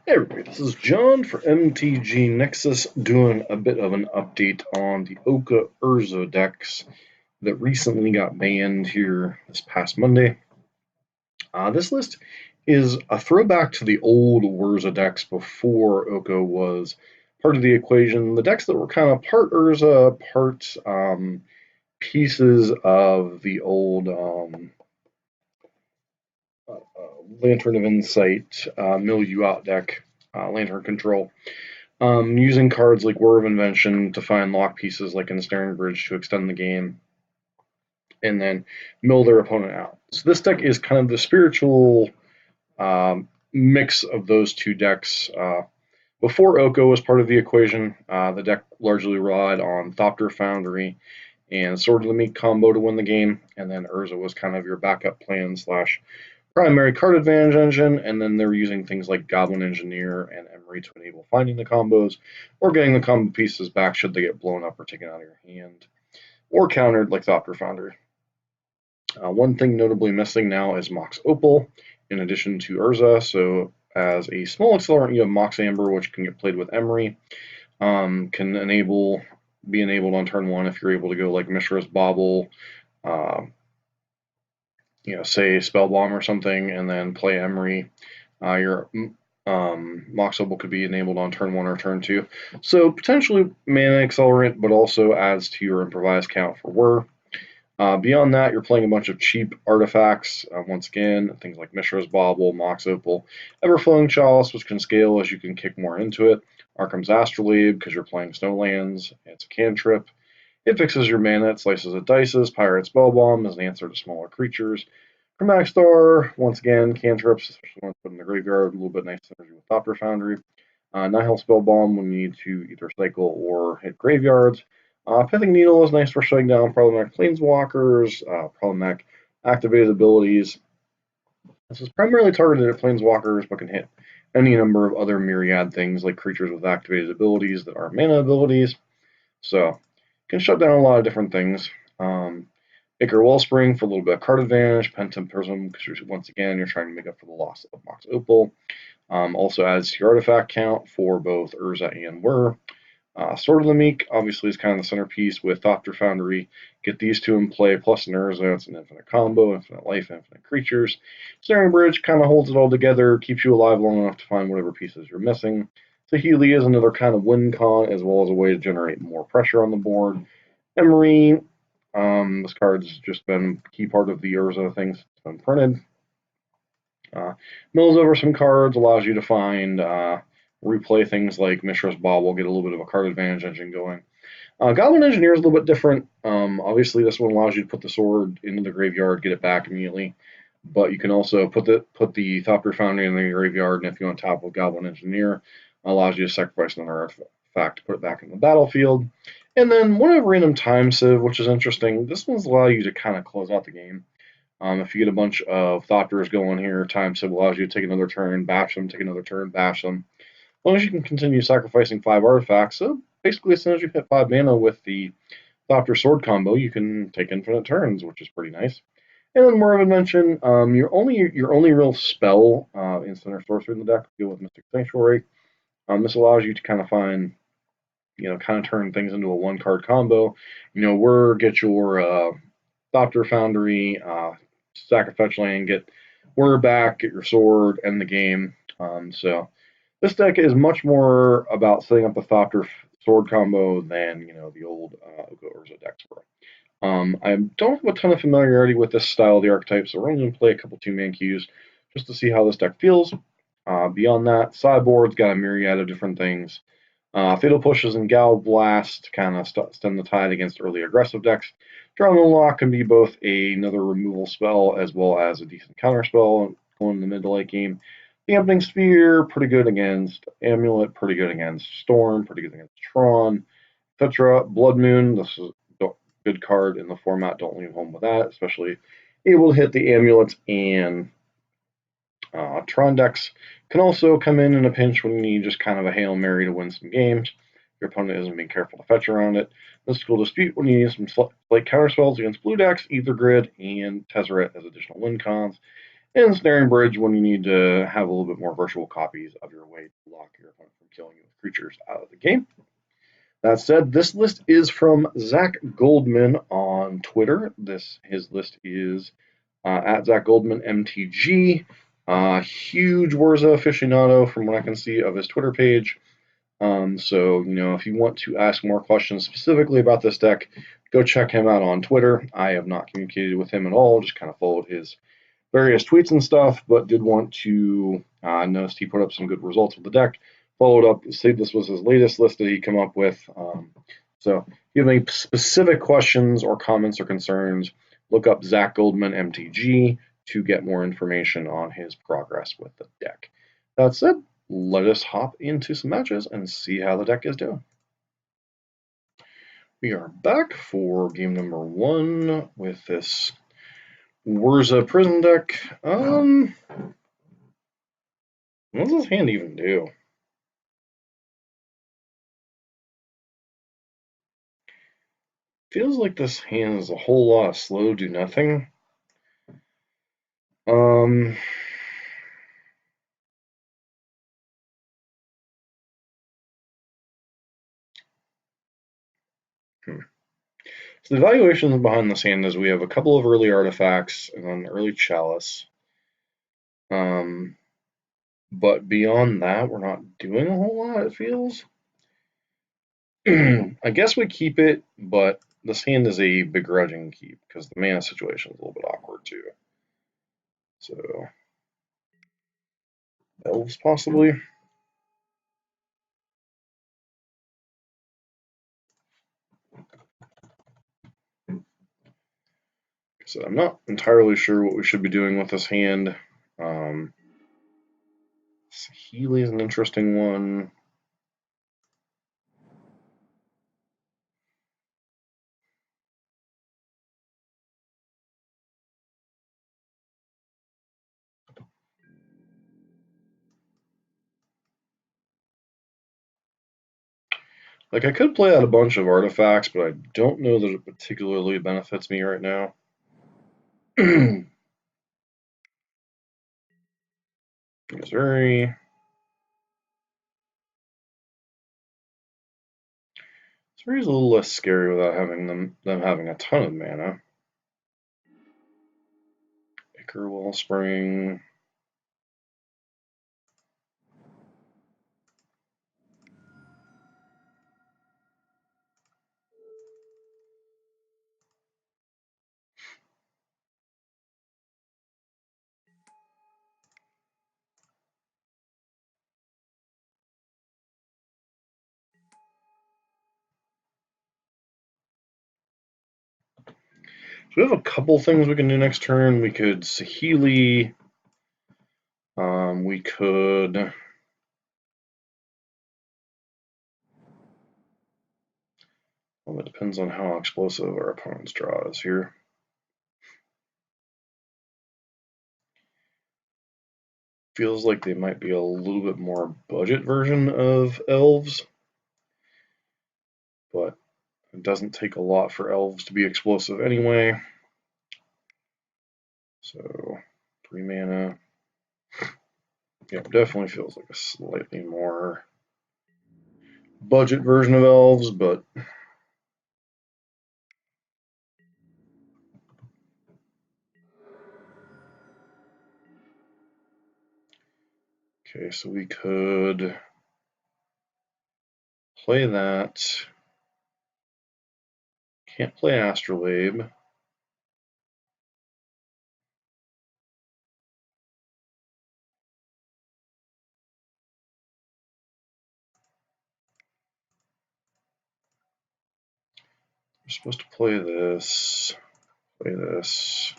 Hey everybody, this is John for MTG Nexus doing a bit of an update on the Urza decks that recently got banned here this past Monday. This list is a throwback to the old Urza decks before Oko was part of the equation. The decks that were kind of part Urza, part pieces of the old Lantern of Insight, Mill You Out deck, Lantern Control. Using cards like War of Invention to find lock pieces like Ensnaring Bridge to extend the game, and then mill their opponent out. So this deck is kind of the spiritual mix of those two decks. Before Oko was part of the equation, the deck largely relied on Thopter Foundry and Sword of the Meek combo to win the game, and then Urza was kind of your backup plan slash primary card advantage engine, and then they're using things like Goblin Engineer and Emery to enable finding the combos or getting the combo pieces back should they get blown up or taken out of your hand, or countered like Thopter Foundry. One thing notably missing now is Mox Opal in addition to Urza. So as a small accelerant, you have Mox Amber, which can get played with Emery, can be enabled on turn one if you're able to go like Mishra's Bauble, say Spell Bomb or something, and then play Emery. Your Mox Opal could be enabled on turn one or turn two. So potentially mana accelerant, but also adds to your improvised count for Whir. Beyond that, you're playing a bunch of cheap artifacts. Once again, things like Mishra's Bauble, Mox Opal, Everflowing Chalice, which can scale as you can kick more into it. Arkham's Astrolabe, because you're playing Snowlands. It's a cantrip. It fixes your mana, it slices it dices. Pirate Spellbomb is an answer to smaller creatures. Chromatic Star, once again, cantrips, especially when it's put in the graveyard, a little bit nice synergy with Thopter Foundry. Nihil Spellbomb when you need to either cycle or hit graveyards. Pithing Needle is nice for shutting down problematic Planeswalkers, problematic activated abilities. This is primarily targeted at Planeswalkers, but can hit any number of other myriad things like creatures with activated abilities that are mana abilities. So, can shut down a lot of different things. Ichor Wellspring for a little bit of card advantage. Pentum Prism, because once again, you're trying to make up for the loss of Mox Opal. Also adds to your artifact count for both Urza and Whir. Sword of the Meek obviously is kind of the centerpiece with Thopter Foundry. Get these two in play, plus an Urza, it's an infinite combo, infinite life, infinite creatures. Snaring Bridge kind of holds it all together, keeps you alive long enough to find whatever pieces you're missing. Saheeli is another kind of win con, as well as a way to generate more pressure on the board. Emery, this card's just been a key part of the Urza things that's been printed. Mills over some cards, allows you to find replay things like Mishra's Bauble, get a little bit of a card advantage engine going. Goblin Engineer is a little bit different. Obviously, this one allows you to put the sword into the graveyard, get it back immediately. But you can also put the Thopter Foundry in the graveyard, and if you on top of Goblin Engineer, allows you to sacrifice another artifact to put it back in the battlefield. And then one of random time sieve, which is interesting. This one's allow you to kind of close out the game. If you get a bunch of Thopters going here, time sieve allows you to take another turn, bash them, take another turn, bash them. As long as you can continue sacrificing 5 artifacts, so basically as soon as you hit 5 mana with the Thopter Sword combo, you can take infinite turns, which is pretty nice. And then more of a mention, your only real spell instant or sorcery in the deck deal with Mystic Sanctuary. This allows you to kind of find, kind of turn things into a 1-card combo. Whir, get your Thopter Foundry, sack a fetch land, get Whir back, get your sword, end the game. So this deck is much more about setting up the Thopter sword combo than the old Oko Urza decks were. I don't have a ton of familiarity with this style of the archetype, so we're only going to play a couple 2-man queues just to see how this deck feels. Beyond that, sideboard's got a myriad of different things. Fatal Pushes and Gal Blast to kind of stem the tide against early aggressive decks. Drowning Lock can be both another removal spell as well as a decent counter spell going in the mid to late game. Dampening Sphere, pretty good against Amulet, pretty good against Storm, pretty good against Tron, etc. Blood Moon, this is a good card in the format, don't leave home with that, especially able to hit the Amulets and Tron decks. Can also come in a pinch when you need just kind of a Hail Mary to win some games. Your opponent isn't being careful to fetch around it. Mystical Dispute when you need some slight counter spells against blue decks, Ether Grid, and Tezzeret as additional win cons. and Snaring Bridge when you need to have a little bit more virtual copies of your way to block your opponent from killing you with creatures out of the game. That said, this list is from Zach Goldman on Twitter. His list is at Zach Goldman MTG. Huge Whirza aficionado from what I can see of his Twitter page. So, if you want to ask more questions specifically about this deck, go check him out on Twitter. I have not communicated with him at all, just kind of followed his various tweets and stuff, but did want to notice he put up some good results with the deck. Followed up, said this was his latest list that he came up with. So if you have any specific questions or comments or concerns, look up Zach Goldman MTG to get more information on his progress with the deck. That said, let us hop into some matches and see how the deck is doing. We are back for game number 1 with this Urza prison deck. What does this hand even do? Feels like this hand is a whole lot of slow do nothing. So the evaluation behind this hand is we have a couple of early artifacts and then early chalice. But beyond that, we're not doing a whole lot, it feels. I guess we keep it, but this hand is a begrudging keep because the mana situation is a little bit awkward too. So, Elves possibly. So I'm not entirely sure what we should be doing with this hand. Healy is an interesting one. Like, I could play out a bunch of artifacts, but I don't know that it particularly benefits me right now. Missouri. Missouri's a little less scary without having them having a ton of mana. Ichor Wellspring. So we have a couple things we can do next turn. We could Saheeli. We could. Well, it depends on how explosive our opponent's draw is here. Feels like they might be a little bit more budget version of Elves, but it doesn't take a lot for Elves to be explosive anyway. So 3 mana. Yep, definitely feels like a slightly more budget version of Elves, but okay, so we could play that. Can't play Astrolabe. We're supposed to play this. Play this.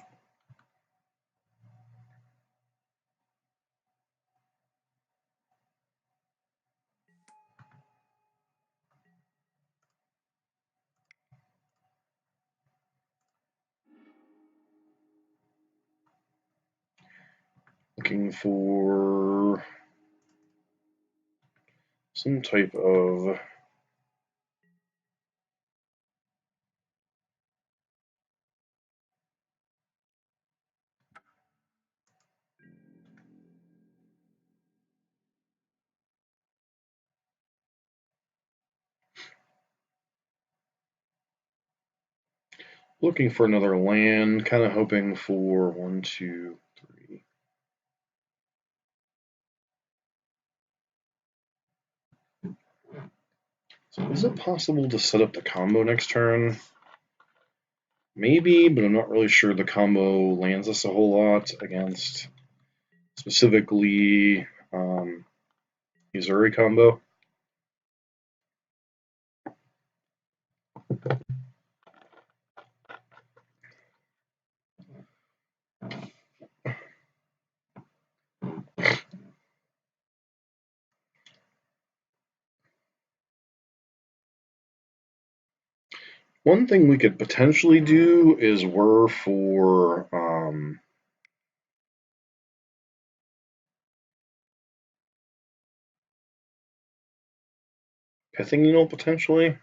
Looking for some type of Looking for another land, kind of hoping for 1, 2, 3. So is it possible to set up the combo next turn? Maybe, but I'm not really sure the combo lands us a whole lot against specifically Uzuri combo. One thing we could potentially do is whir for Pithing Needle potentially.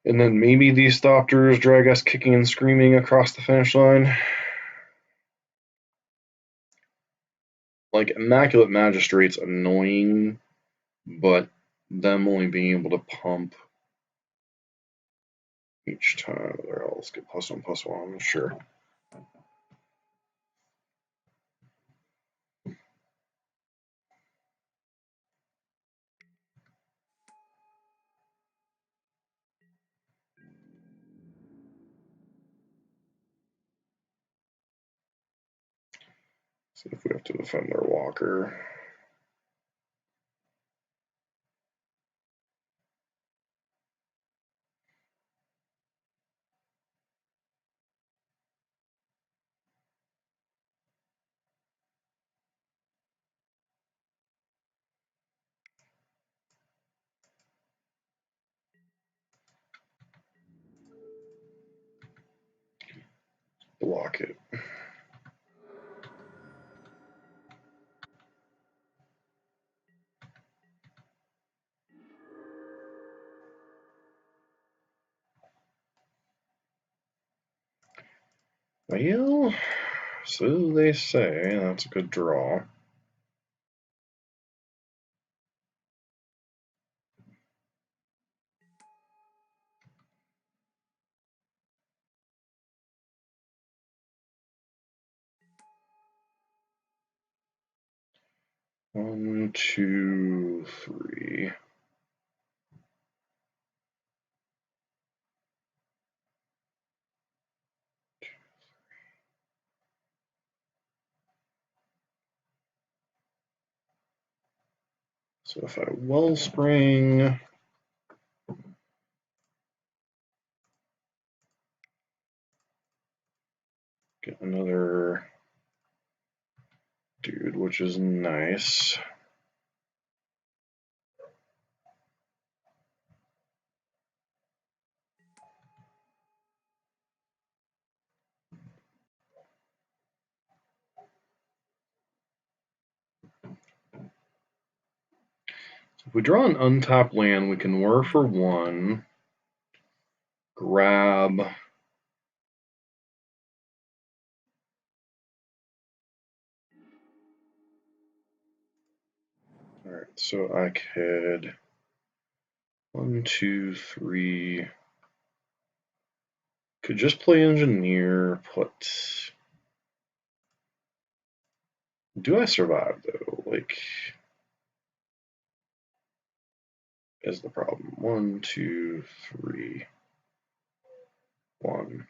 And then maybe these Thopters drag us kicking and screaming across the finish line. Like, Immaculate Magistrate's annoying, but them only being able to pump each time their elves get +1/+1, sure. See if we have to defend their walker. Block it. Well, so they say. That's a good draw. One, two, three. So if I Wellspring, get another dude, which is nice. If we draw an untapped land, we can whir for 1, grab. Alright, so I could 1, 2, 3. Could just play Engineer, put. Do I survive though? Like, is the problem. 1, 2, 3, 1.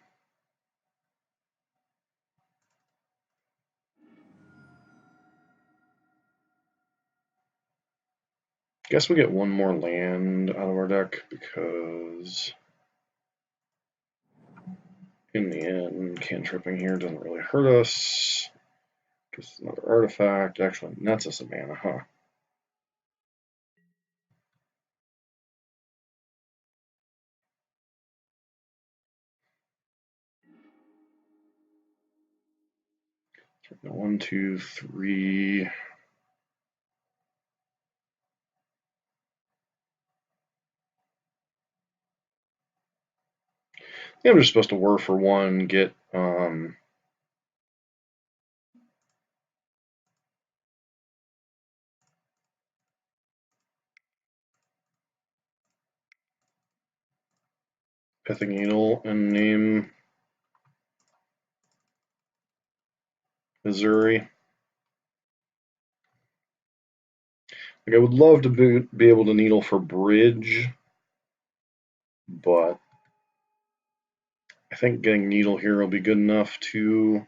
Guess we get one more land out of our deck because in the end, cantripping here doesn't really hurt us. Just another artifact. Actually nets us a mana, huh? One, two, three. Yeah, I'm just supposed to whir for 1, get Pithing Needle and name Missouri. Like, I would love to be able to needle for bridge, but I think getting needle here will be good enough to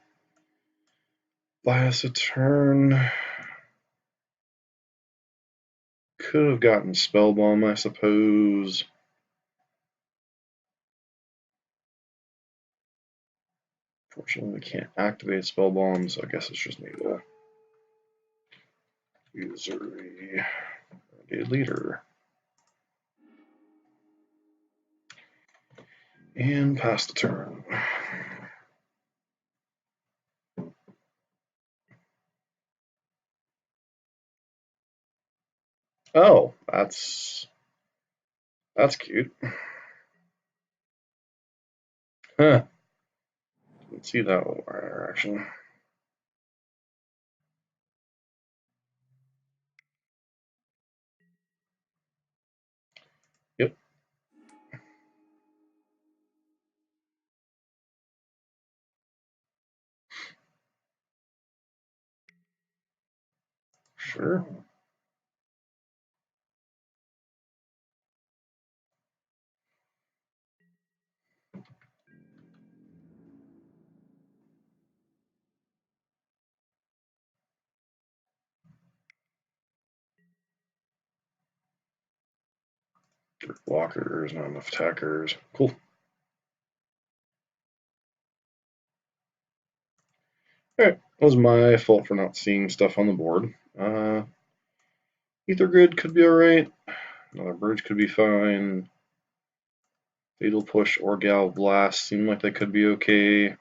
buy us a turn. Could have gotten Spellbomb, I suppose. Fortunately, we can't activate Spellbomb, so I guess it's just needle. Missouri, a leader. And pass the turn. Oh, that's cute. Huh. Didn't see that wire action. Yep. Sure. Blockers, not enough attackers. Cool. Alright, that was my fault for not seeing stuff on the board. Ether Grid could be alright. Another bridge could be fine. Fatal Push or Gal Blast seem like they could be okay.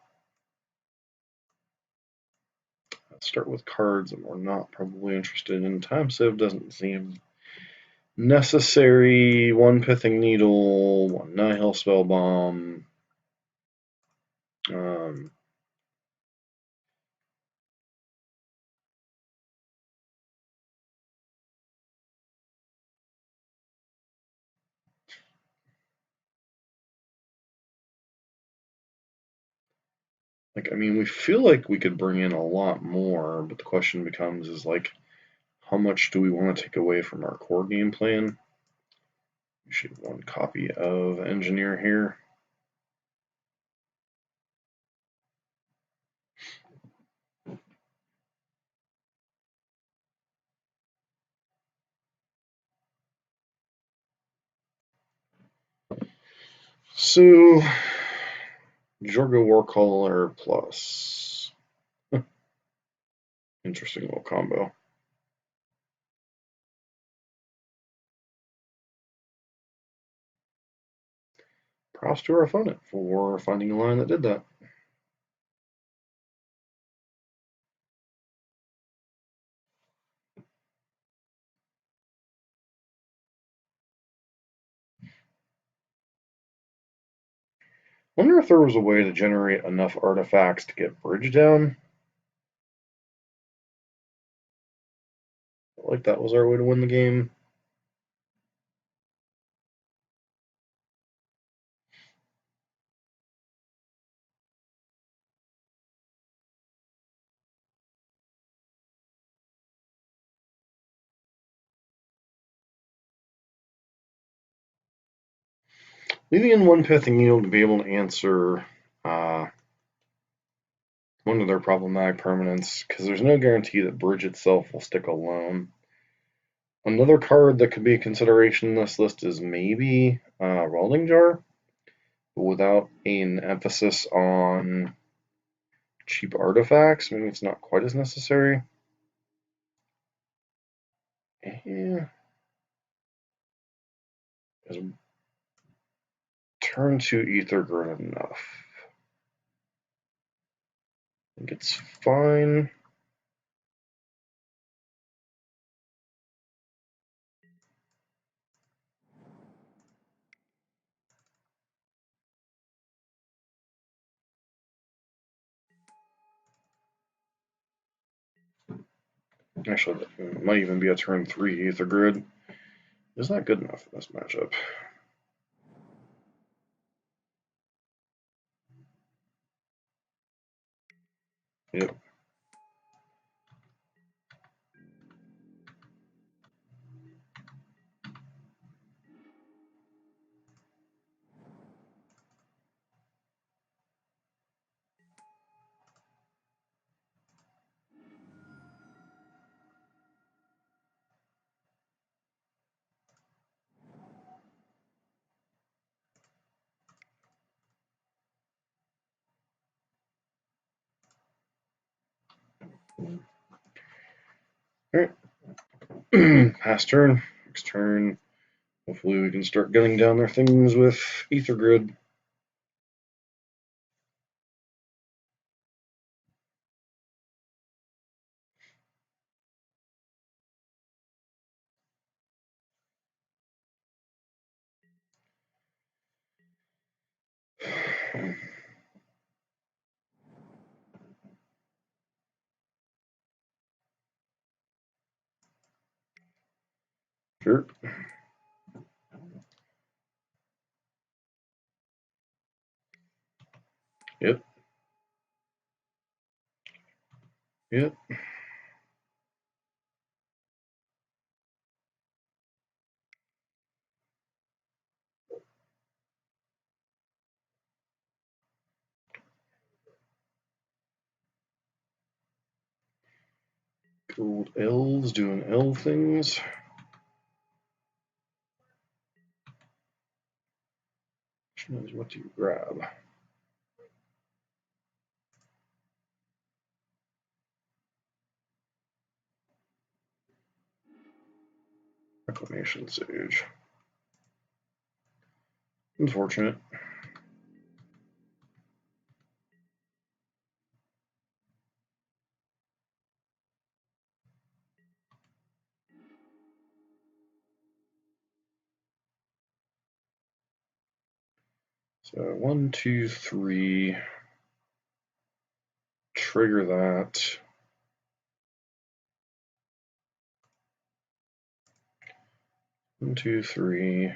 Let's start with cards that we're not probably interested in. Time Sieve doesn't seem necessary. One Pithing Needle, one Nihil Spellbomb. Like, I mean, we feel like we could bring in a lot more, but the question becomes is like, how much do we want to take away from our core game plan? We should have one copy of Engineer here. So, Jorgo Warcaller plus. Interesting little combo. Props to our opponent for finding a line that did that. Wonder if there was a way to generate enough artifacts to get bridge down. Like that was our way to win the game. Leaving in one Pithing Needle to be able to answer one of their problematic permanents, because there's no guarantee that bridge itself will stick alone. Another card that could be a consideration in this list is maybe Welding Jar, but without an emphasis on cheap artifacts. Maybe it's not quite as necessary. Yeah. Is turn 2 Ether Grid enough? I think it's fine. Actually, it might even be a turn 3 Ether Grid. Is that good enough in this matchup? Yep. Alright. Pass turn. Next turn. Hopefully we can start gunning down their things with Ether Grid. Sure. Yep. Yep. Gold elves doing elf things. What do you grab? Reclamation Sage. Unfortunate. So 1, 2, 3. Trigger that. 1, 2, 3.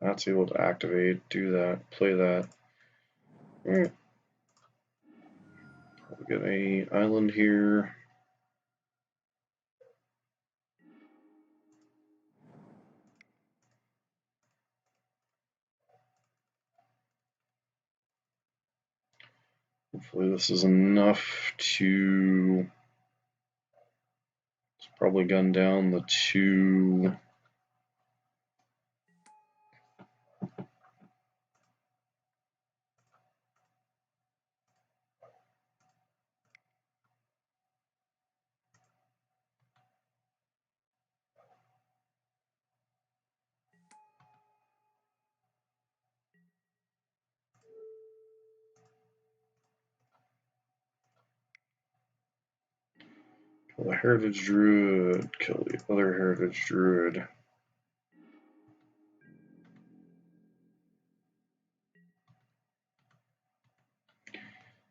That's able to activate. Do that. Play that. Alright. We got a island here. Hopefully this is enough to probably gun down the 2. Kill the Heritage Druid. Kill the other Heritage Druid.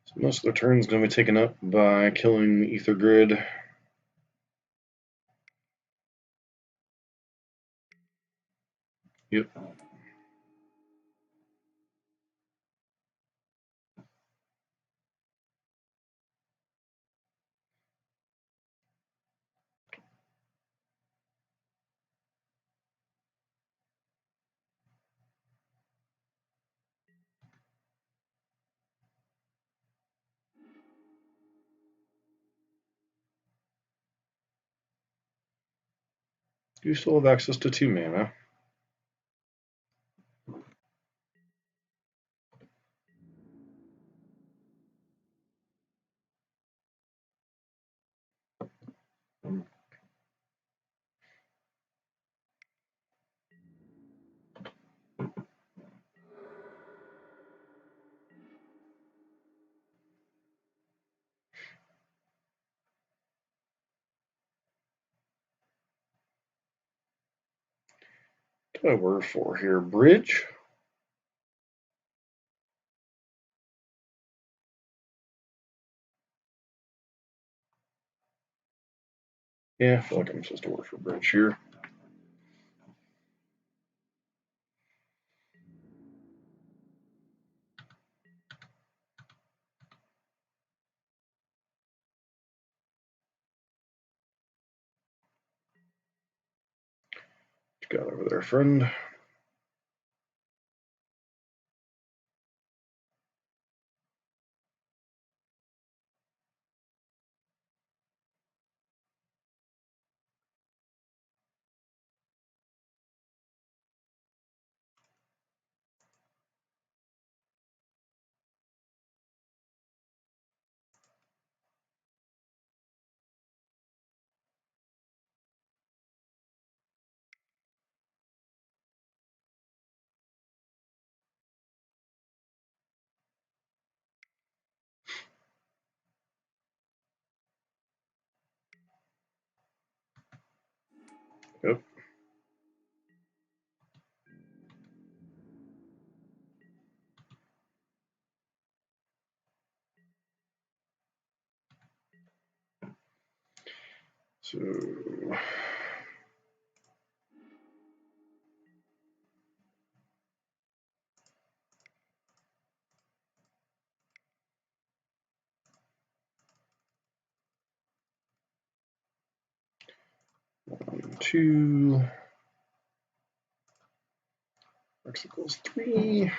So most of their turn is going to be taken up by killing Ether Grid. Yep. You still have access to 2 mana. What a word for here? Bridge? Yeah, I feel like I'm supposed to work for bridge here. Got over there, friend. Yep. So two. X equals 3.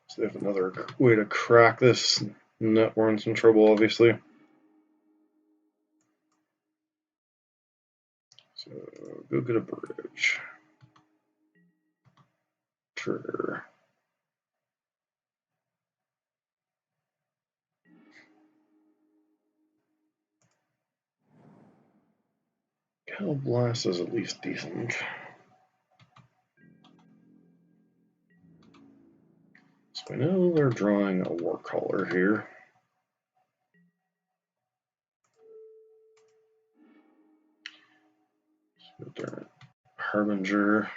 So they have another way to crack this nut. We're in some trouble, obviously. So go get a bridge. Trigger. Cal Blast is at least decent. So I know they're drawing a war caller here. So they're Harbinger.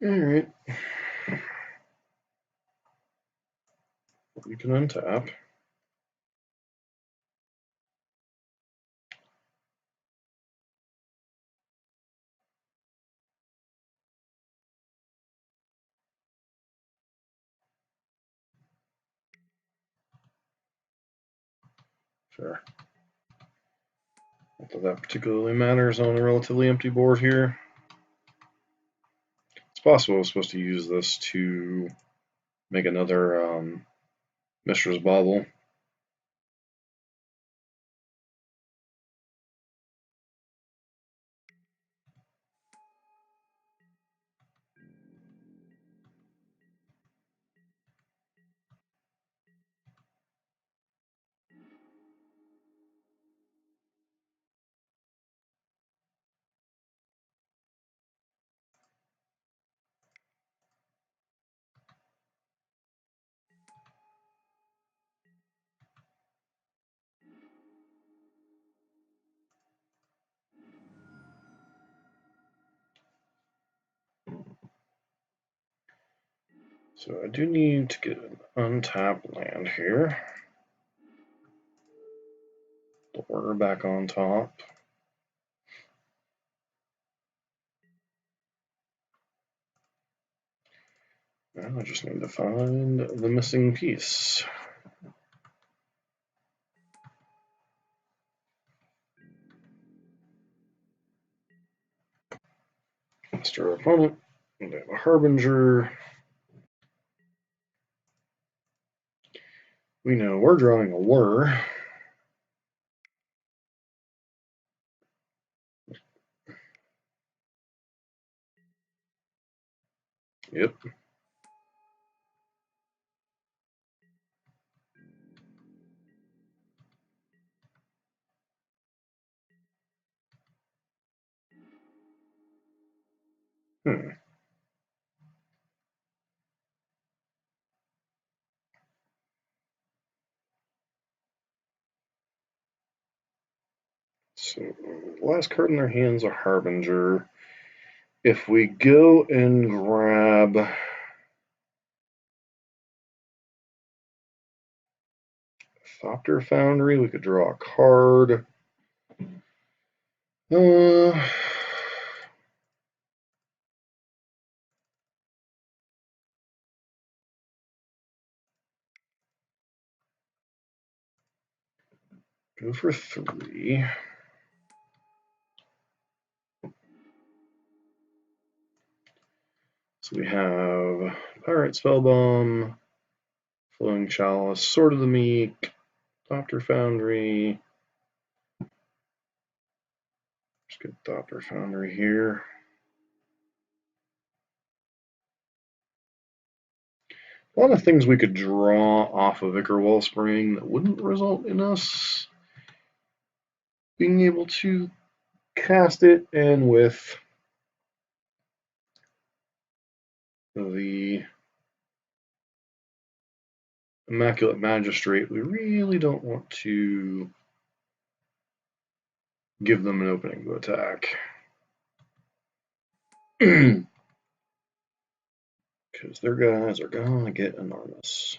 Alright. You can untap. Sure. Not that that particularly matters on a relatively empty board here. It's possible I was supposed to use this to make another Mishra's Bauble. So I do need to get an untapped land here. The order back on top. Now I just need to find the missing piece. Master opponent. And they have a Harbinger. We know we're drawing a Whir. Yep. Hmm. So last card in their hands, a Harbinger. If we go and grab Thopter Foundry, we could draw a card. Go for 3. So we have Pirate Spellbomb, Flowing Chalice, Sword of the Meek, Thopter Foundry. Just get Thopter Foundry here. A lot of things we could draw off of Ichor Wellspring that wouldn't result in us being able to cast it, and with the Immaculate Magistrate, we really don't want to give them an opening to attack. Because their guys are going to get enormous.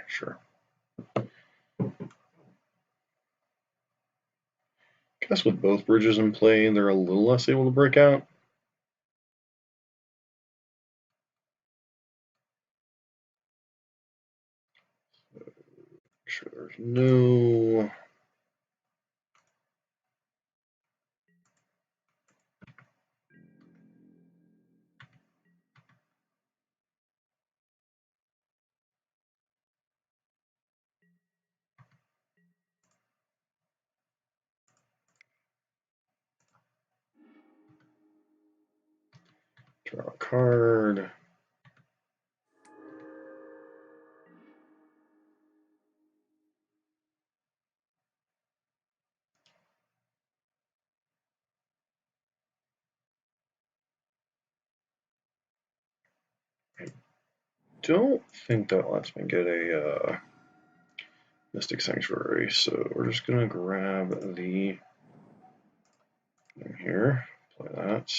Sure. Guess with both bridges in play, they're a little less able to break out. Make sure there's no draw a card. I don't think that lets me get a Mystic Sanctuary, so we're just going to grab the thing here, play that.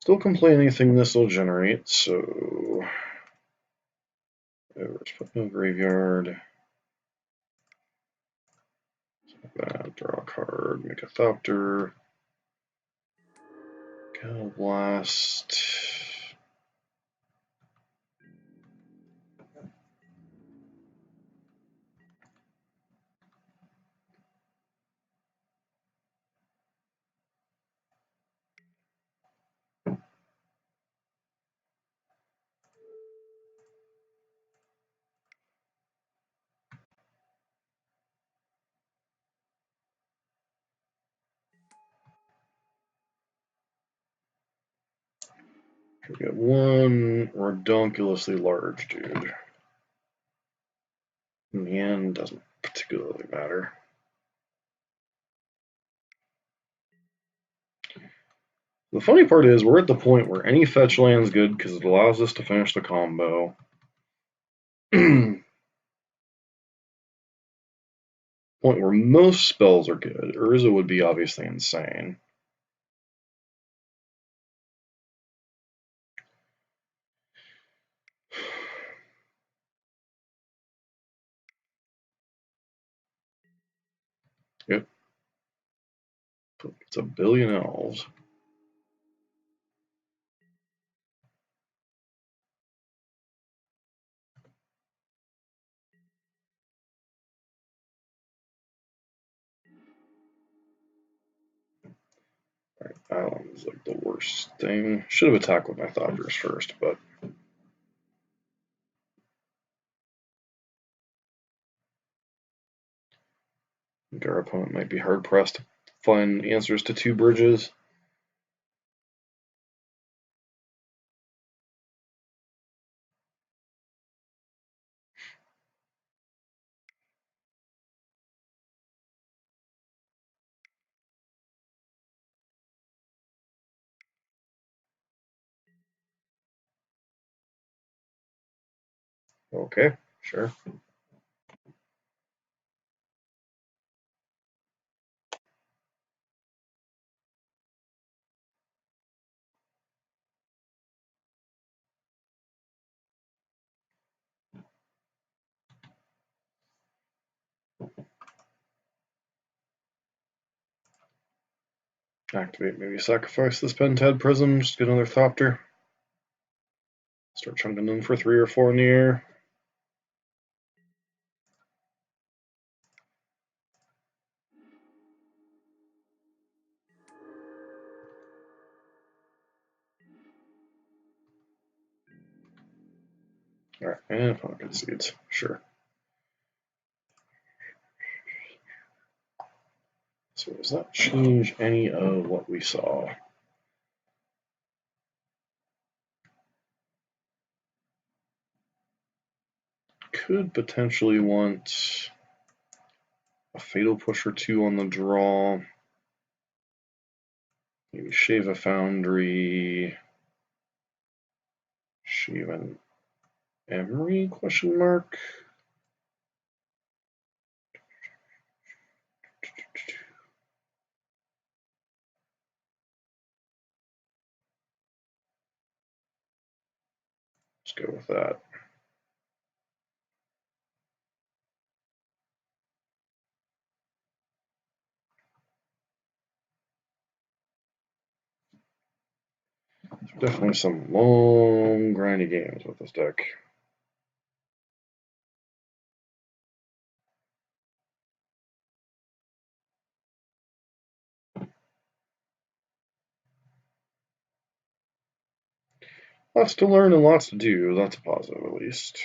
Still can play anything this will generate, so let's put in the graveyard. Draw a card, make a Thopter. Cal Blast. We got one redonkulously large dude. In the end, doesn't particularly matter. The funny part is we're at the point where any fetch land's good because it allows us to finish the combo. Point where most spells are good. Urza would be obviously insane. Yep. It's a billion elves. Right, Island is like the worst thing. Should have attacked with my Thopters first, but I think our opponent might be hard pressed to find answers to 2 bridges. Okay, sure. Activate, maybe sacrifice this Pentad Prism, just get another Thopter. Start chunking them for 3 or 4 in the air. Alright, and Pumpkin Seeds, sure. So does that change any of what we saw? Could potentially want a Fatal Push or 2 on the draw. Maybe shave a Foundry. Shave an Emery, question mark? Let's go with that. Definitely some long, grindy games with this deck. Lots to learn and lots to do. That's a positive, at least.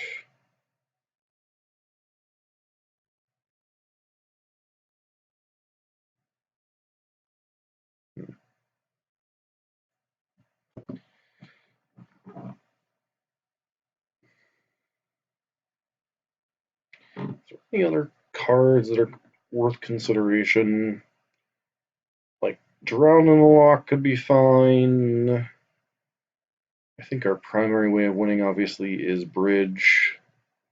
Any other cards that are worth consideration? Like Drown in the Lock could be fine. I think our primary way of winning, obviously, is Bridge,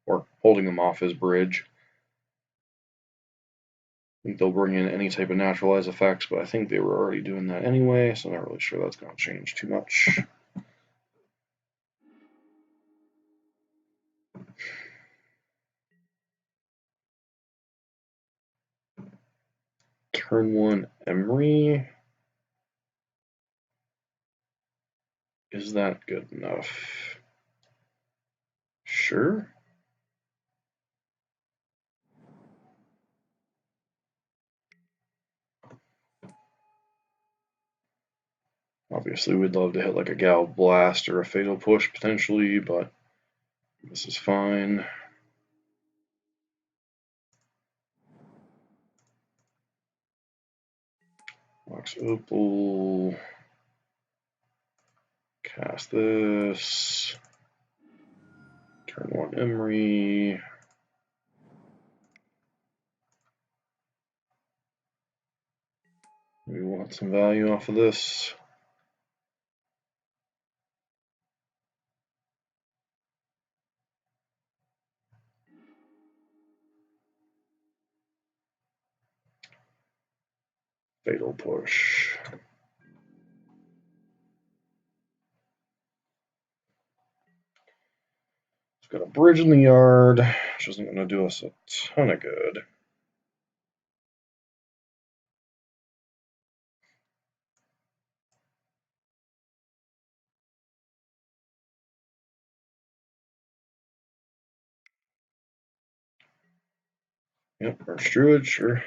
or holding them off is Bridge. I think they'll bring in any type of naturalized effects, but I think they were already doing that anyway, so I'm not really sure that's going to change too much. Turn 1 Emery. Is that good enough? Sure. Obviously, we'd love to hit like a Gal Blast or a Fatal Push potentially, but this is fine. Mox Opal. Cast this. Turn 1 Emery. We want some value off of this. Fatal Push. It's got a bridge in the yard, which isn't going to do us a ton of good. Yep, Arch Druid, sure.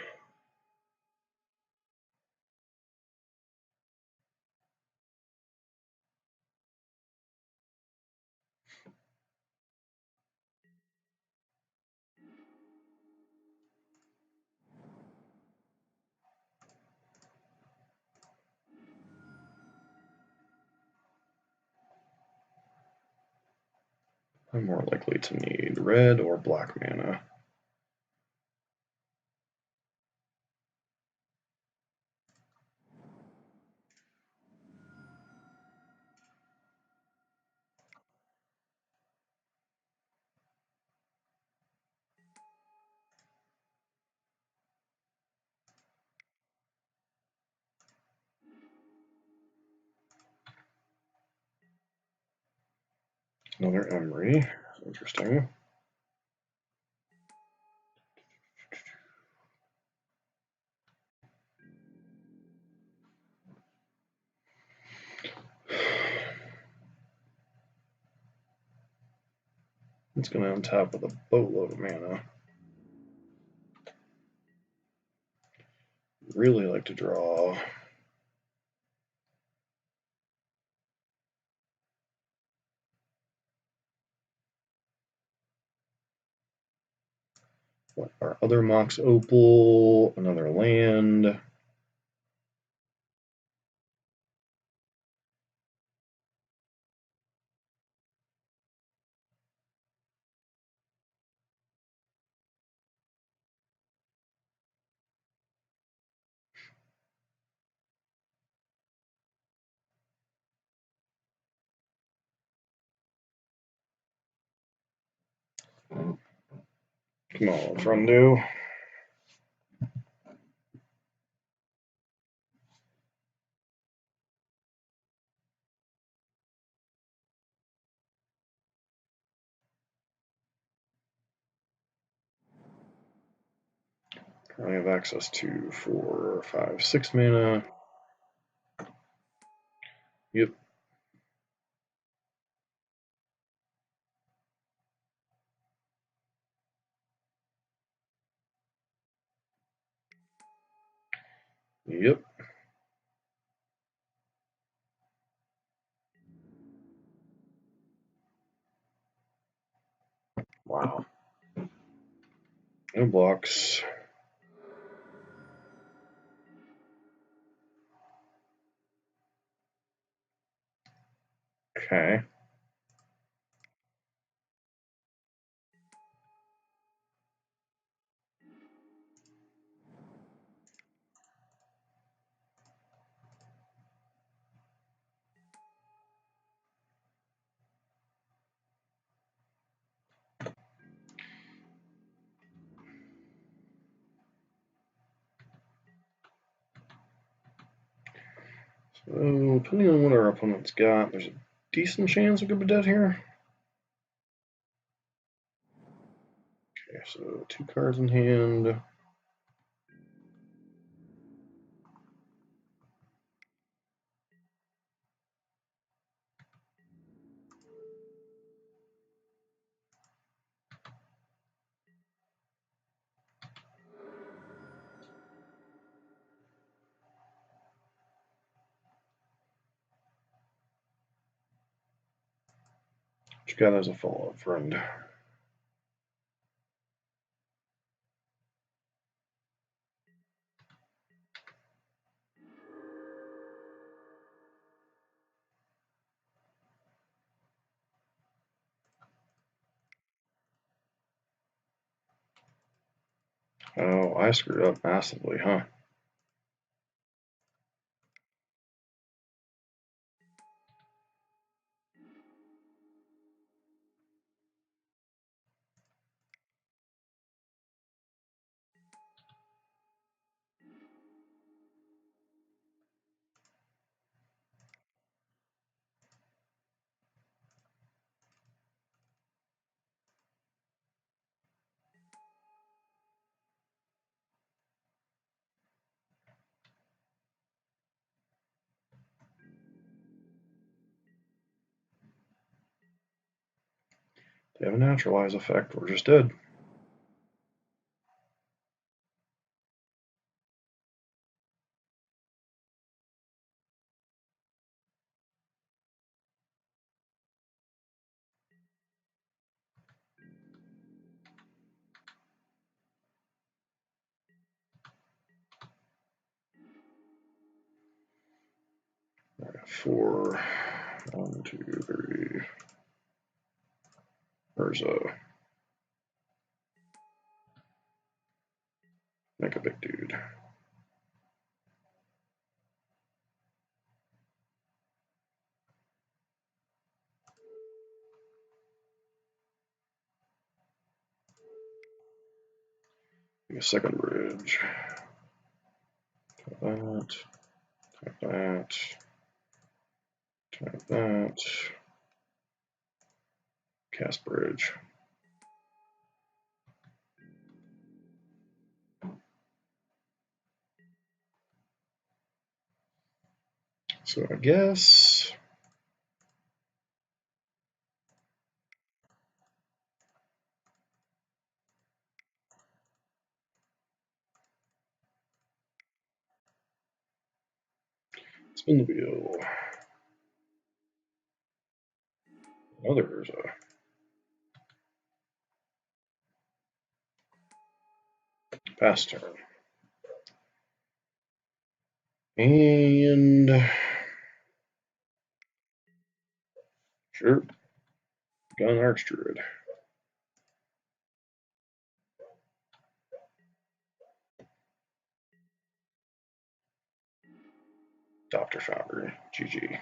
I'm more likely to need red or black mana. Another Emery. Interesting. It's going to untap with a boatload of mana. Really like to draw. What are other Mox Opal? Another land. Come on, Frondu. I have access to 4, 5, 6 mana. Yep. Yep. Wow. No blocks. Okay. So, depending on what our opponent's got, there's a decent chance we could be dead here. Okay, so 2 cards in hand. What you got as a follow-up, friend? Oh, I screwed up massively, huh? They have a naturalize effect. We're just dead. I got 4. 1, 2, 3. Urza. Make a big dude. Make a second bridge. Tap that. Tap that. Tap that. Cast bridge. So I guess spin the wheel. Another Urza. Pass turn. And sure, gun Arch Druid. Doctor Foundry. GG.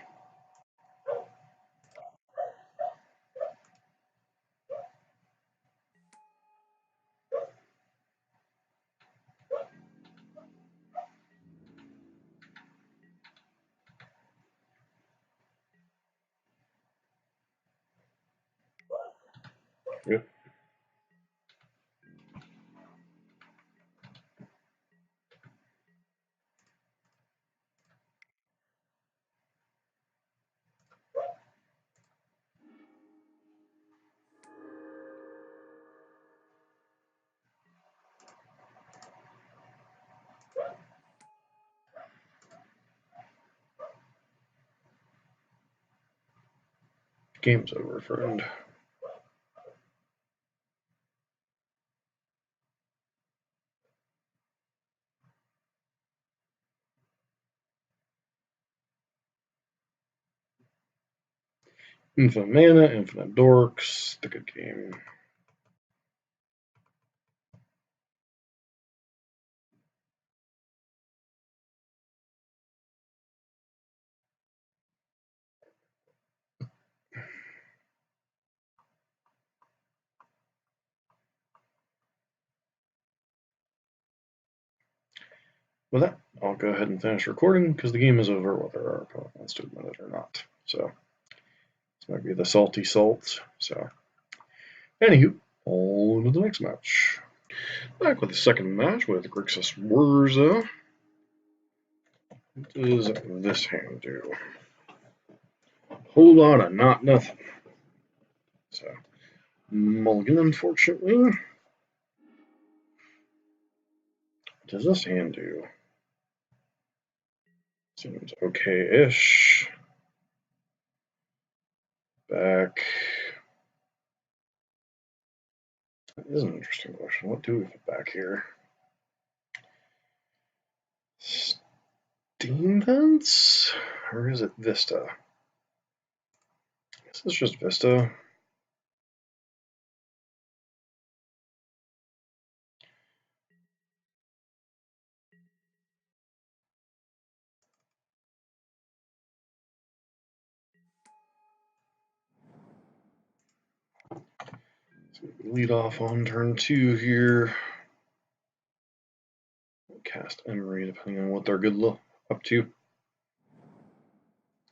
Yep. Game's over, friend. Infinite mana, infinite dorks. The good game. With that, I'll go ahead and finish recording because the game is over whether our opponent wants to admit it or not. So this might be the salty salt. So anywho, on to the next match. Back with the second match with Grixis Whirza. What does this hand do? Whole lot of not nothing. So mulligan, unfortunately. What does this hand do? Seems okay-ish. Back. That is an interesting question. What do we put back here? Steam Vents? Or is it Vista? I guess it's just Vista. So we lead off on turn 2 here. We'll cast Emery depending on what they're good up to.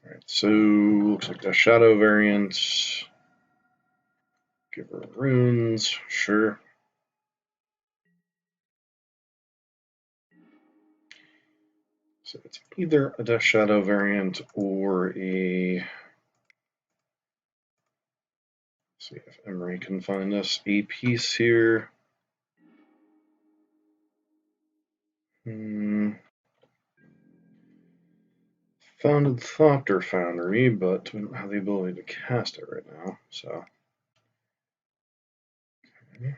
Alright, so looks like the Shadow variant. Give her runes, sure. So it's either a Death Shadow variant or a. See if Emery can find us a piece here. Founded Thopter Foundry, but we don't have the ability to cast it right now, so. Okay.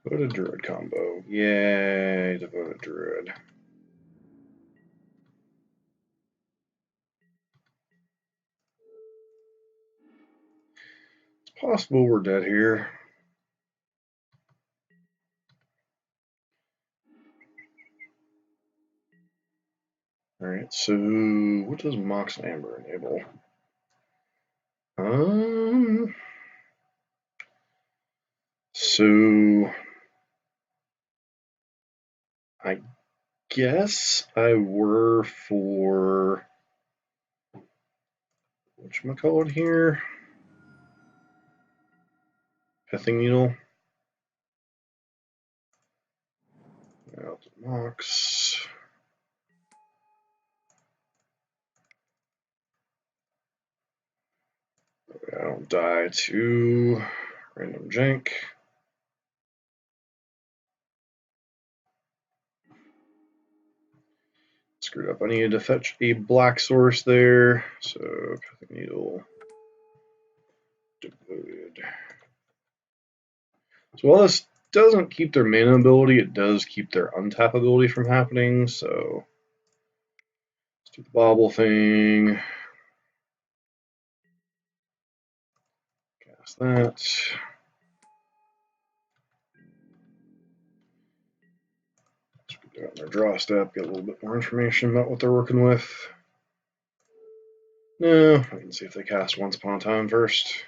Devoted Druid combo. Yay, Devoted Druid. possible we're dead here. Alright, so what does Mox and Amber enable? So I guess I were for whatchamacallit here? Pithing Needle. Out to Mox. I don't die to random jank. Screwed up. I needed to fetch a black source there. So Pithing Needle devoted. So while this doesn't keep their mana ability, it does keep their untap ability from happening. So let's do the bobble thing. Cast that. On their draw step, get a little bit more information about what they're working with. No, I can see if they cast Once Upon a Time first.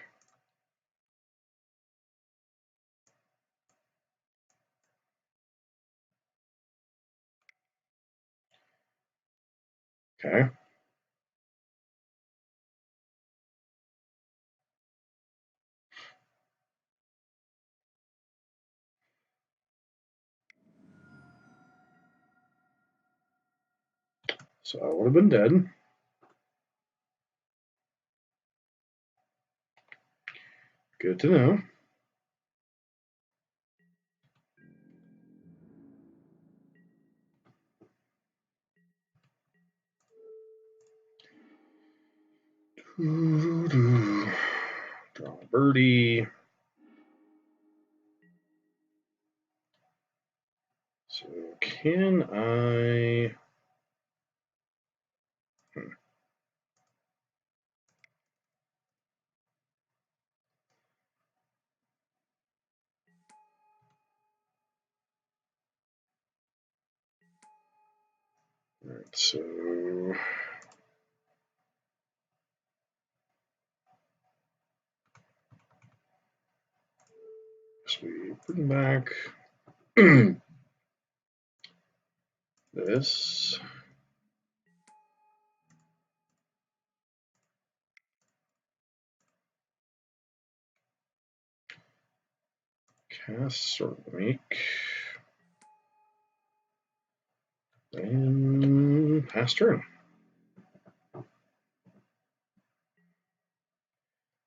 Okay. So I would have been dead. Good to know. Draw a birdie. So can I... Alright, so... we bring back this. Cast Sword of the Meek. And pass turn.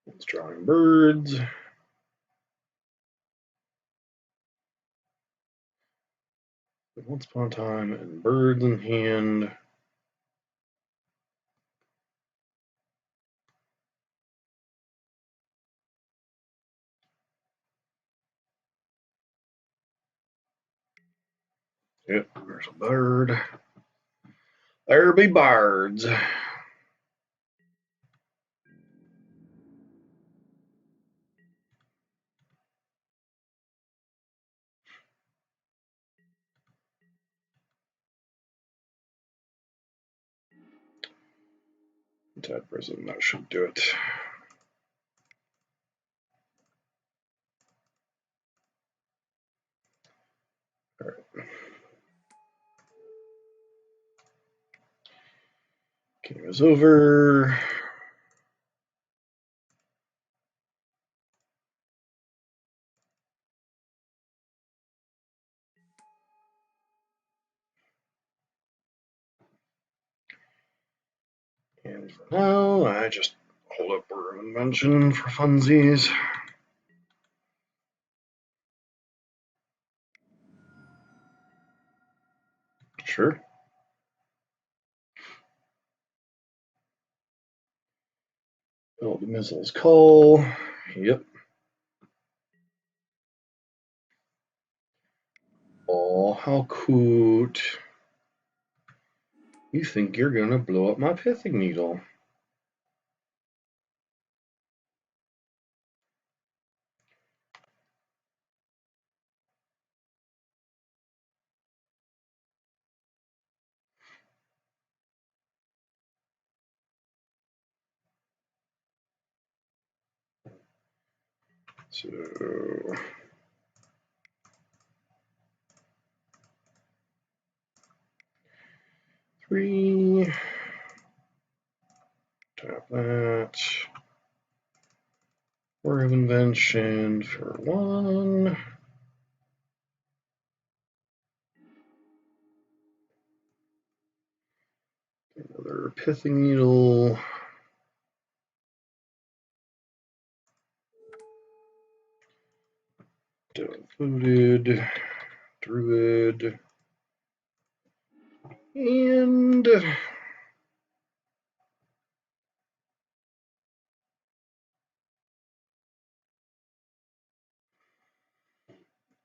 It's drawing birds. Once Upon a Time and birds in hand. Yep, there's a bird. There be birds. Tad Prism, that should do it. All right. Game is over. And for now, I just hold up Word of Invention for funsies. Sure. Oh, the missiles call. Yep. Oh, how cute. You think you're gonna blow up my pithing needle. So 3, tap that. Word of Invention for 1. Another Pithing Needle. Downloaded. Druid. And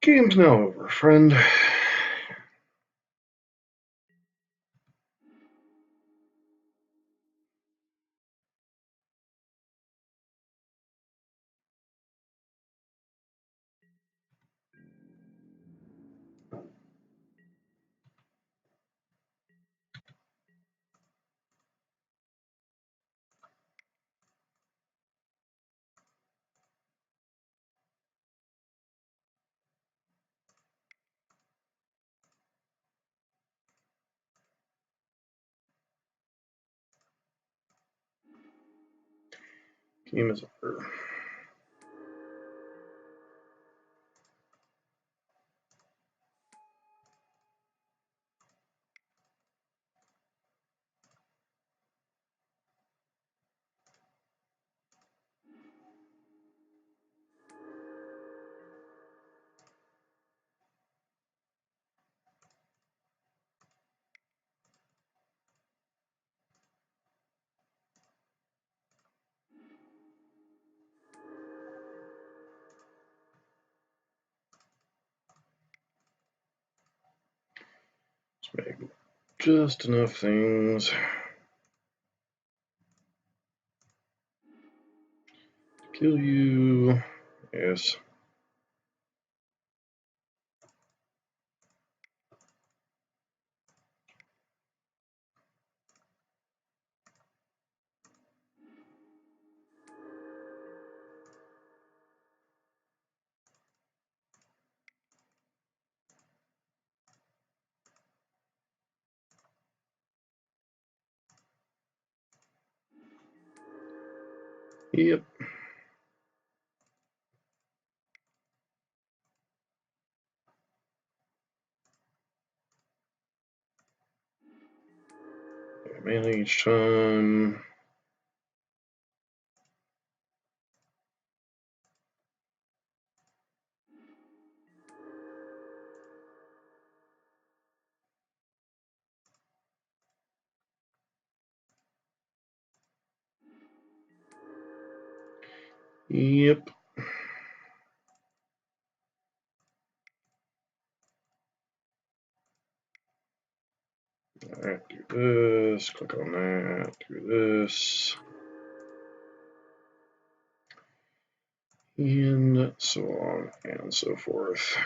game's now over, friend. Game is over. Let's make just enough things. Kill you. Yes. Yep. Mana each time. Yep. Alright, do this, click on that, do this, and so on and so forth.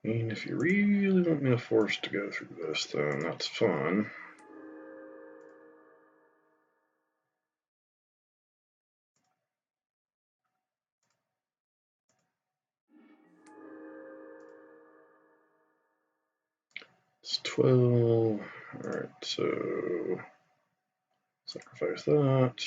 And if you really want me to force to go through this, then that's fun. It's 12. Alright, so sacrifice that.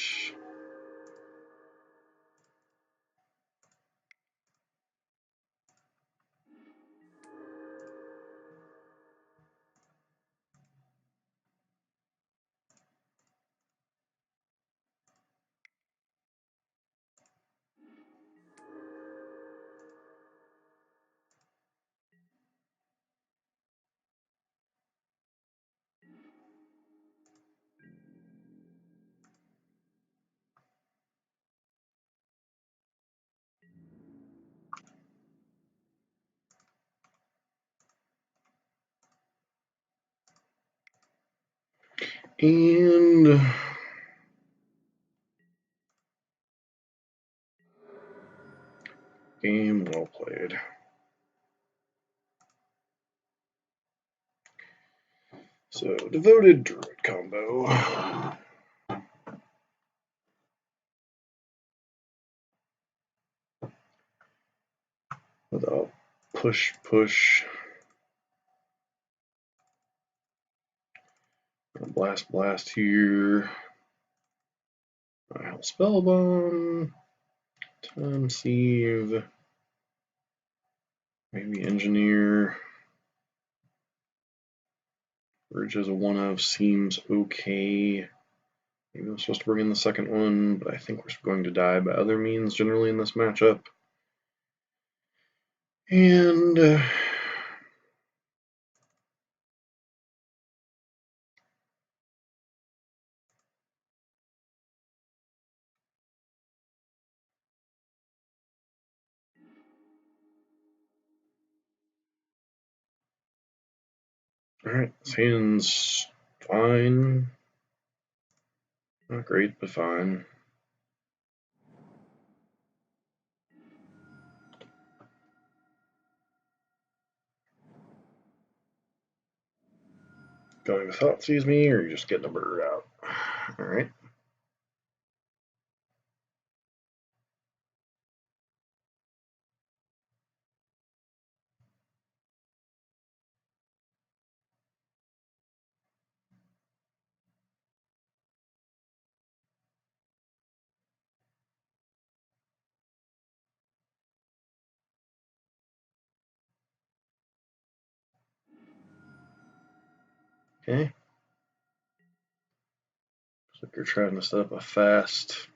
And game well played. So, devoted Druid combo. Without push. Blast here. Spellbomb. Time Sieve. Maybe Engineer. Bridge as a 1-of seems okay. Maybe I'm supposed to bring in the second one, but I think we're going to die by other means generally in this matchup. And alright, this hand's fine. Not great, but fine. Going to thought sees me, or you just getting a bird out. Alright. Okay. Looks like you're trying to set up a fast.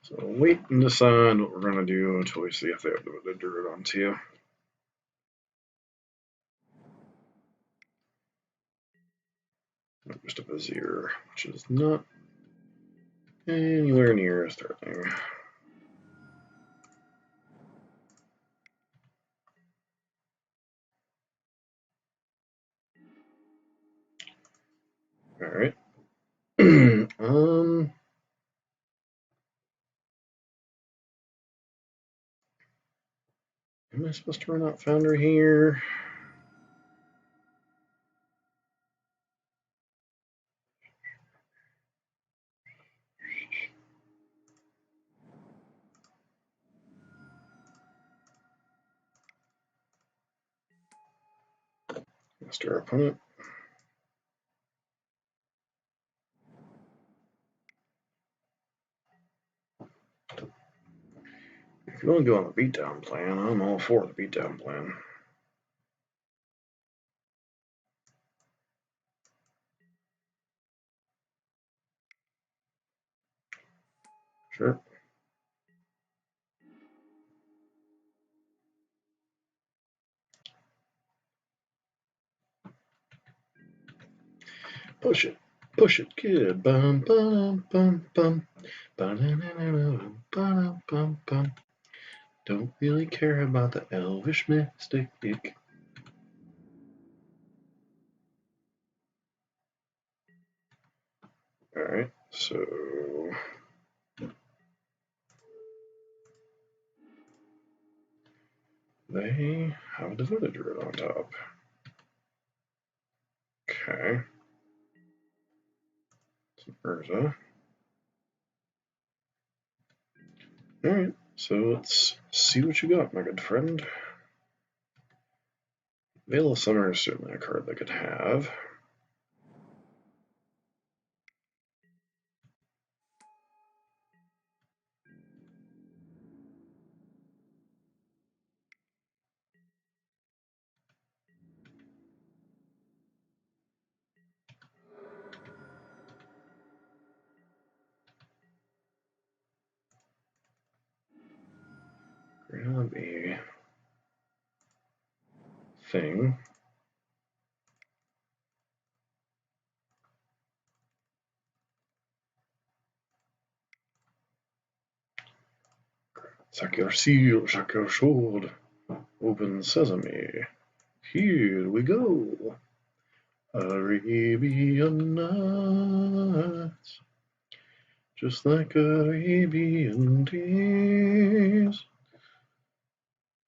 So wait and decide what we're going to do until we see if they have the Druid onto you. Just a Vizier, which is not anywhere near as threatening. Alright. Am I supposed to run out Foundry here? Master our opponent. If you want to go on the beatdown plan, I'm all for the beatdown plan. Sure. Push it. Push it. Good. Bum, bum, bum, bum. Bum, bum, bum, bum. Don't really care about the elvish mystic. Alright, so they have a devoted druid on top. Okay. Some Urza. Alright, so let's see what you got, my good friend. Veil of Summer is certainly a card they could have. Grab a thing. Suck your seal, suck your sword. Open sesame. Here we go. Arabian Nights. Just like Arabian days.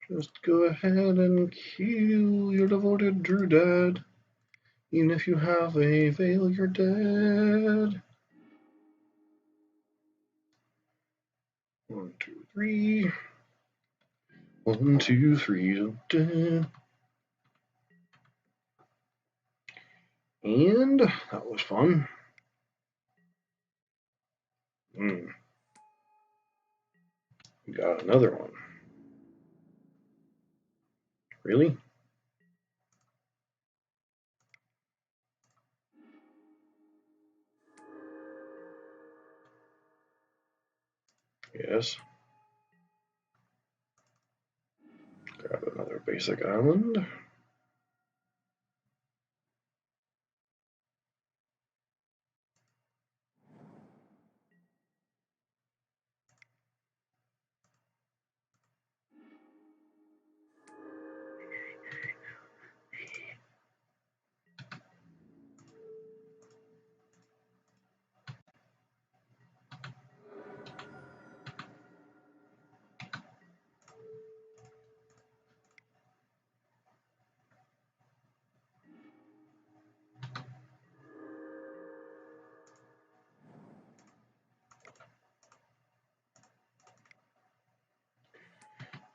Just go ahead and kill your devoted Druid. Even if you have a veil, you're dead. 1, 2, 3. 1, 2, 3. Dead. And that was fun. We got another one. Really? Yes. Grab another basic island.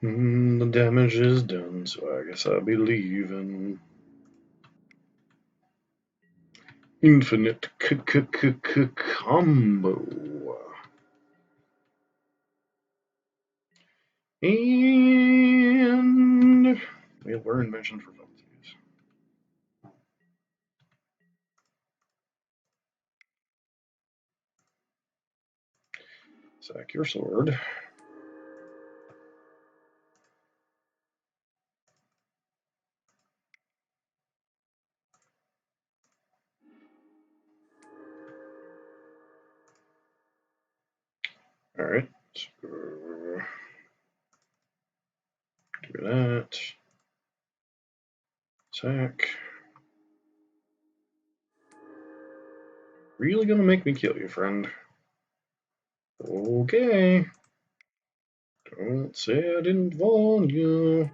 The damage is done, so I guess I'll be leaving. Infinite combo. And we'll learn mention for penalties. Sack your sword. Alright, so do that. Sack. Really gonna make me kill you, friend? Okay. Don't say I didn't warn you.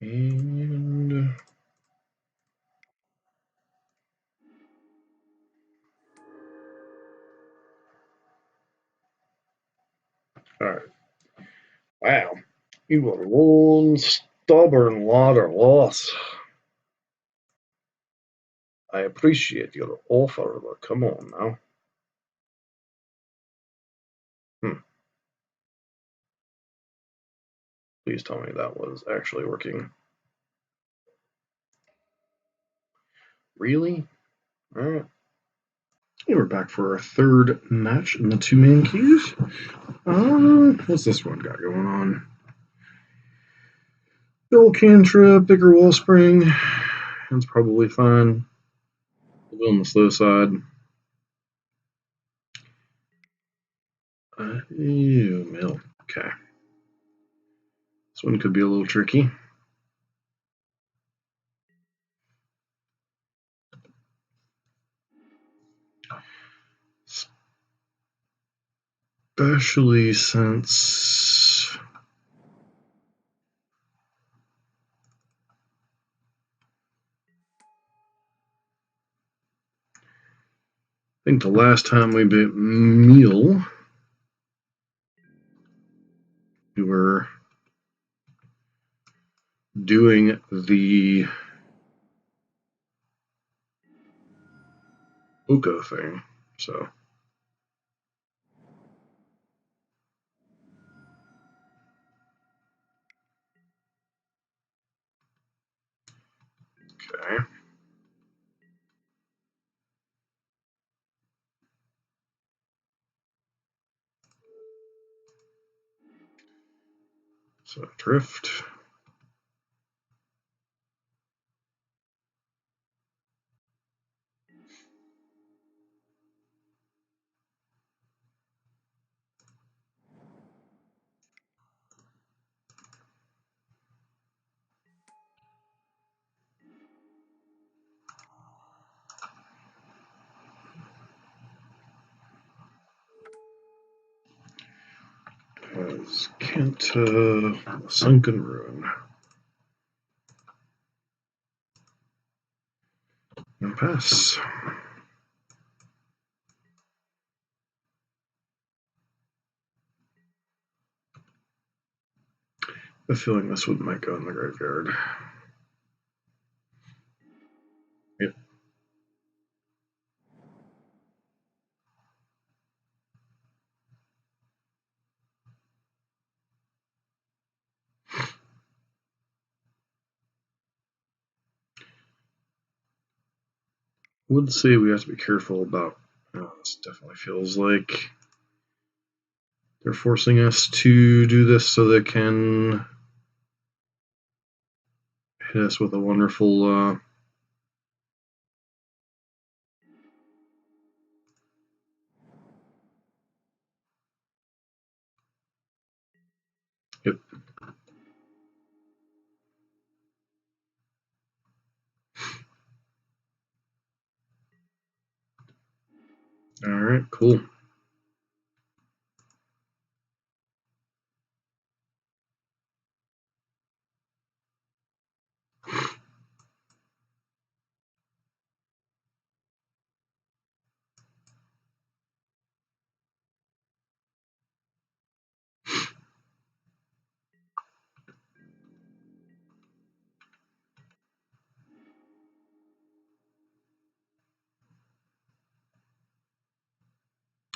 And alright. Wow. You are one stubborn lot of loss. I appreciate your offer, but come on now. Please tell me that was actually working. Really? Alright. And we're back for our third match in the two-man queues. What's this one got going on? Dual cantrip, bigger wellspring. That's probably fine. A little on the slow side. Mill. Okay. This one could be a little tricky. Especially since I think the last time we bit meal, we were doing the Oko thing, so. Okay. So drift. is Kenta Sunken Ruin. No pass. I have a feeling this one might go in the graveyard. Yep. Would say we have to be careful about. This definitely feels like they're forcing us to do this so they can hit us with a wonderful. Yep. All right. Cool.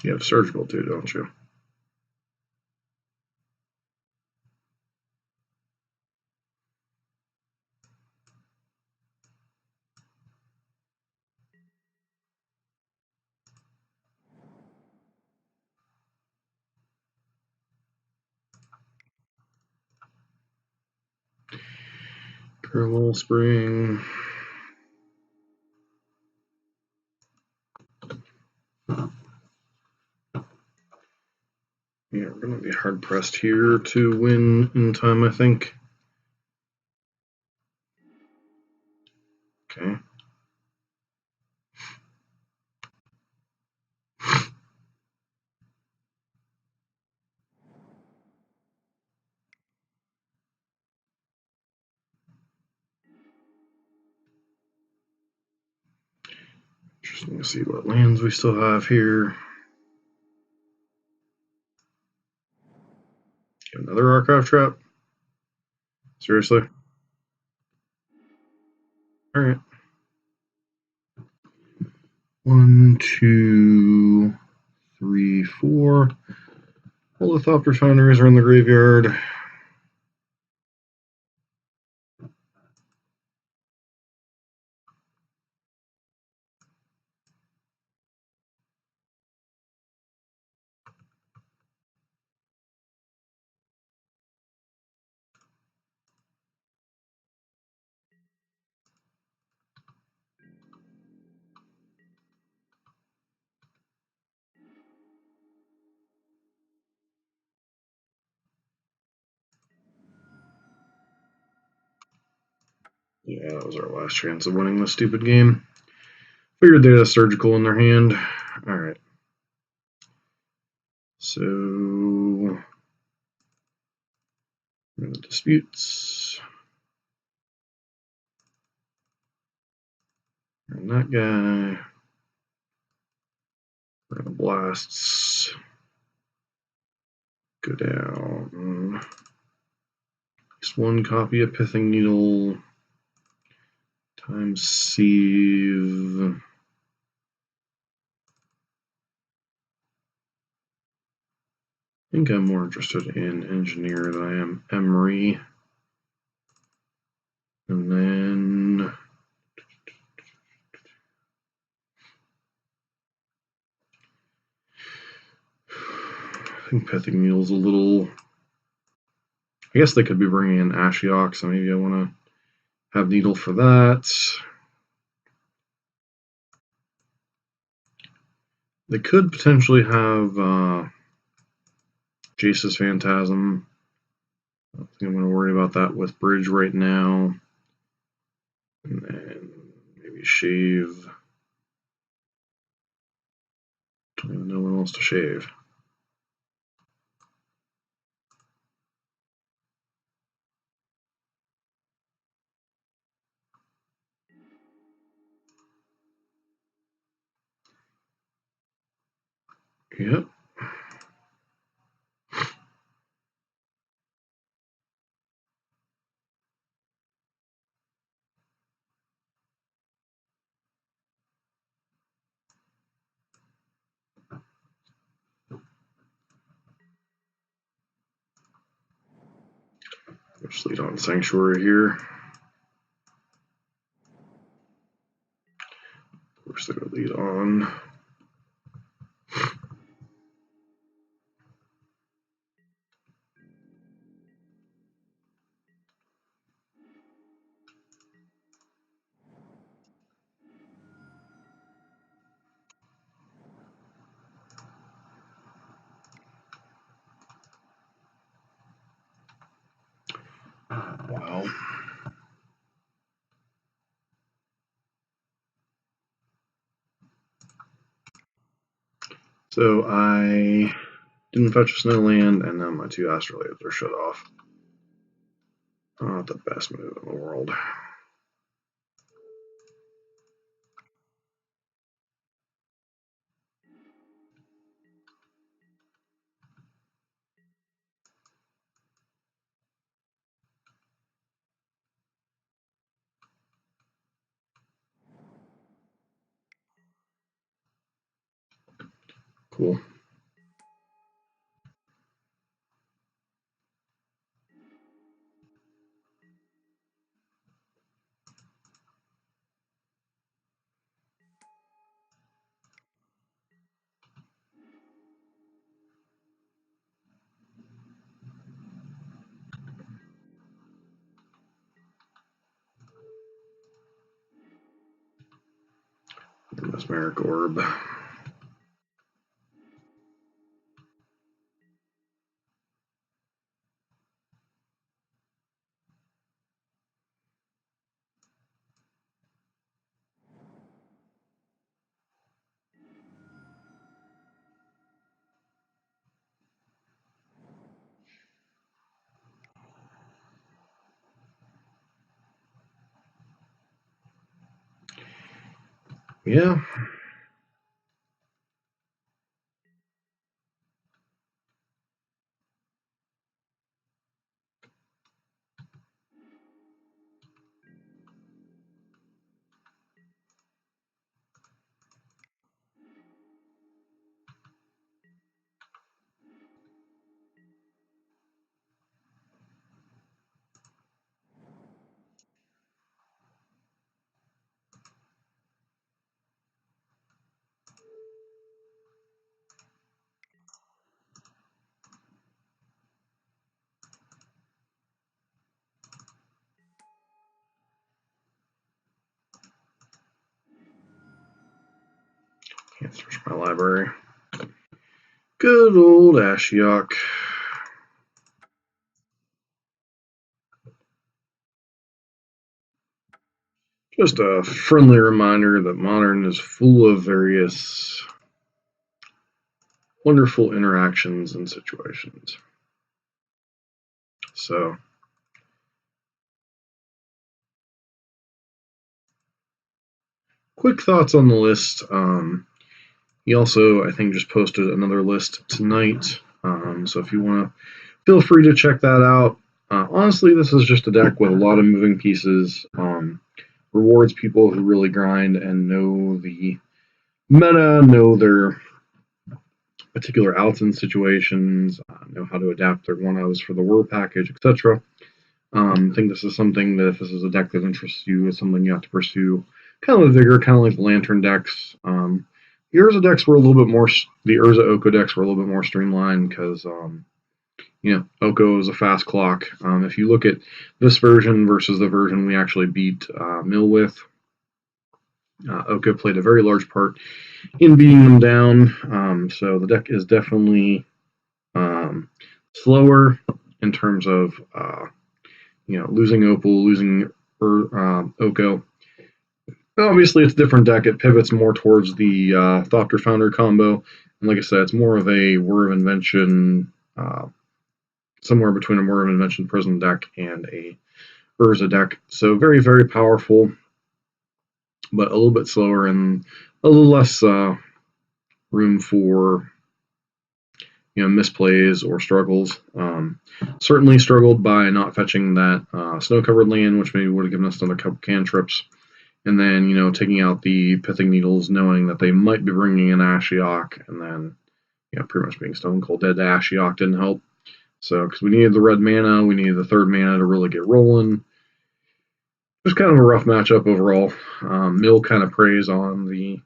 You have surgical too, don't you? Parallel Spring. Yeah, we're going to be hard pressed here to win in time, I think. Okay. Interesting to see what lands we still have here. Another Archive Trap? Seriously? Alright. 1, 2, 3, 4. Ornithopter Foundries are in the graveyard. Yeah, that was our last chance of winning this stupid game. Figured they had a surgical in their hand. Alright. So, the disputes. And that guy. We're gonna blasts. Go down. Just one copy of Pithing Needle. Times Sieve. I think I'm more interested in Engineer than I am Emery. And then I think Pithing Needle's a little. I guess they could be bringing in Ashiok, so maybe I want to have Needle for that. They could potentially have Jace's Phantasm. I don't think I'm going to worry about that with Bridge right now. And then maybe Shave. Don't even know what else to shave. Yep. Just lead on Sanctuary here. Of course, they're going to lead on. Wow. So I didn't fetch a snow land, and then my 2 astrolabes are shut off. Not the best move in the world. Cool. The Mesmeric Orb. Yeah. Can't search my library. Good old Ashiok. Just a friendly reminder that Modern is full of various wonderful interactions and situations. So, quick thoughts on the list. He also, I think, just posted another list tonight. So if you want to, feel free to check that out. Honestly, this is just a deck with a lot of moving pieces. Rewards people who really grind and know the meta, know their particular outs and situations, know how to adapt their 1-0s for the world package, etc. I think this is something that if this is a deck that interests you, it's something you have to pursue. Kind of a vigor, kind of like the Lantern decks. The Urza decks were a little bit more, the Urza Oko decks were a little bit more streamlined because, Oko is a fast clock. If you look at this version versus the version we actually beat Mill with, Oko played a very large part in beating them down. So the deck is definitely slower in terms of losing Opal, losing Oko. Obviously, it's a different deck. It pivots more towards the Thopter Founder combo. And like I said, it's more of a Word of Invention, somewhere between a Word of Invention Prism deck and a Urza deck. So very, very powerful, but a little bit slower and a little less room for misplays or struggles. Certainly struggled by not fetching that snow-covered land, which maybe would have given us another couple cantrips. And then, taking out the Pithing Needles, knowing that they might be bringing in Ashiok, and then, pretty much being stone cold dead to Ashiok didn't help. So, because we needed the red mana, we needed the third mana to really get rolling. Just kind of a rough matchup overall. Mill kind of preys on the,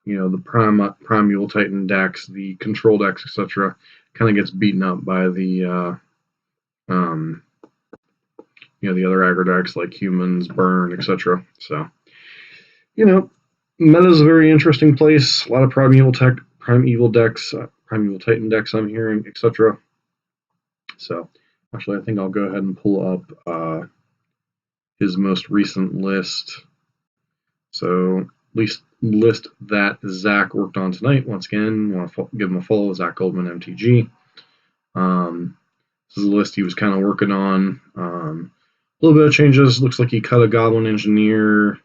the Primeval Titan decks, the control decks, etc. Kind of gets beaten up by the, the other aggro decks like Humans, Burn, etc. So, meta is a very interesting place. A lot of Primeval decks, Primeval Titan decks I'm hearing, etc. So, actually, I think I'll go ahead and pull up his most recent list. So, list that Zach worked on tonight. Once again, want to give him a follow, Zach Goldman, MTG. This is a list he was kind of working on. A little bit of changes. Looks like he cut a Goblin Engineer,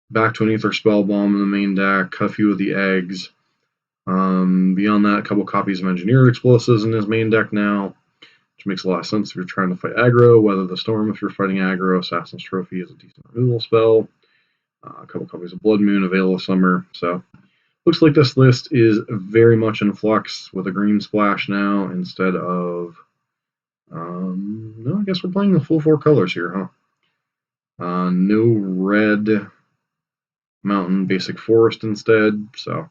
back to an Aether Spellbomb in the main deck, cut a few of the eggs. Beyond that, a couple copies of Engineered Explosives in his main deck now, which makes a lot of sense if you're trying to fight aggro. Weather the Storm if you're fighting aggro. Assassin's Trophy is a decent removal spell. A couple copies of Blood Moon, Veil of Summer. So, looks like this list is very much in flux with a green splash now instead of. No, I guess we're playing the full 4 colors here, huh? No red mountain basic forest instead. So,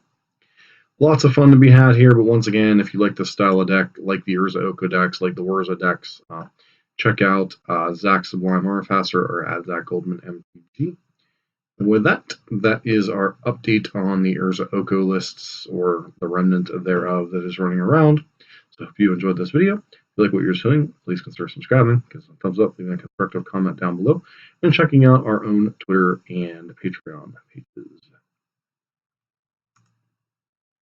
lots of fun to be had here. But once again, if you like this style of deck, like the Urza Oko decks, like the Whirza decks, check out Zach Sublime Artificer or at Zach Goldman MTG. With that, that is our update on the Urza Oko lists, or the remnant thereof that is running around. So if you enjoyed this video, if you like what you're doing, please consider subscribing, give us a thumbs up, leaving a constructive comment down below, and checking out our own Twitter and Patreon pages.